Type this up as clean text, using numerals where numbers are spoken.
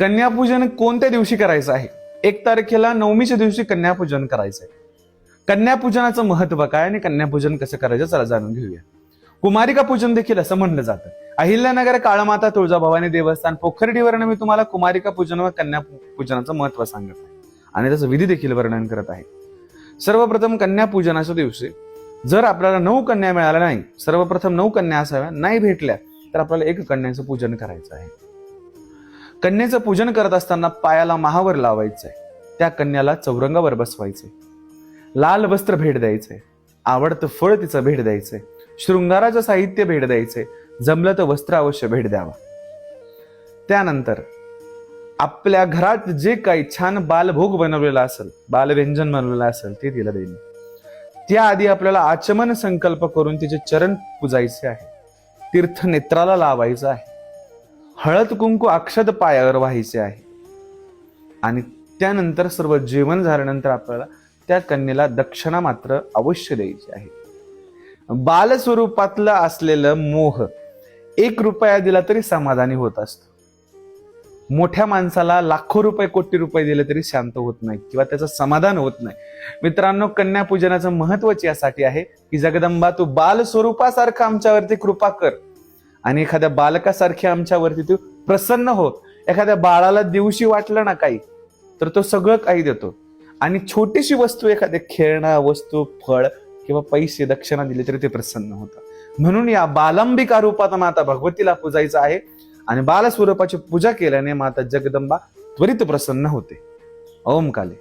कन्यापूजन कोणत्या दिवशी करायचं आहे? 1 तारखेला नवमीच्या दिवशी कन्यापूजन करायचंय. कन्यापूजनाचं महत्व काय आणि कन्यापूजन कसं करायचं चला जाणून घेऊया. कुमारिका पूजन देखील असं म्हणलं जातं. अहिल्यानगर काळमाता तुळजाभवानी देवस्थान पोखर्डीवरनं मी तुम्हाला कुमारिका पूजन व कन्या पूजनाचं महत्व सांगत आहे आणि त्याचं विधी देखील वर्णन करत आहे. सर्वप्रथम कन्यापूजनाच्या दिवशी जर आपल्याला 9 कन्या मिळाल्या नाही, सर्वप्रथम 9 कन्या असाव्या, नाही भेटल्या तर आपल्याला 1 कन्याचं पूजन करायचं आहे. कन्येचं पूजन करत असताना पायाला महावर लावायचंय, त्या कन्याला चौरंगावर बसवायचंय, लाल वस्त्र भेट द्यायचंय, आवडतं फळ तिचं भेट द्यायचंय, शृंगाराचं साहित्य भेट द्यायचंय, जमलं तर वस्त्र अवश्य भेट द्यावा. त्यानंतर आपल्या घरात जे काही छान बालभोग बनवलेला असेल, बालव्यंजन बनवलेलं असेल ते तिला देईल. त्याआधी आपल्याला आचमन संकल्प करून तिचे चरण पुजायचे आहे, तीर्थ नेत्राला लावायचं आहे, हळद कुंकू अक्षत पायावर व्हायचे आहे आणि त्यानंतर सर्व जेवण झाल्यानंतर आपल्याला त्या कन्येला दक्षिणा मात्र अवश्य द्यायची आहे. बाल स्वरूपातलं असलेलं मोह 1 रुपया दिला तरी समाधानी होत असतो. मोठ्या माणसाला लाखो रुपये कोटी रुपये दिले तरी शांत होत नाही किंवा त्याचं समाधान होत नाही. मित्रांनो, कन्यापूजनाचं महत्वच यासाठी आहे की जगदंबा तू बाल स्वरूपासारखं आमच्यावरती कृपा कर आणि एखाद्या बालकासारखी आमच्यावरती तू प्रसन्न हो. एखाद्या बाळाला दिवशी वाटलं ना काही तर तो सगळं काही देतो आणि छोटीशी वस्तू, एखाद्या खेळणं वस्तू, फळ किंवा पैसे दक्षिणा दिली तरी ते प्रसन्न होतं. म्हणून या बालंबिका रूपात माता भगवतीला पूजायचं आहे आणि बाल स्वरूपाची पूजा केल्याने माता जगदंबा त्वरित प्रसन्न होते. ओम काले.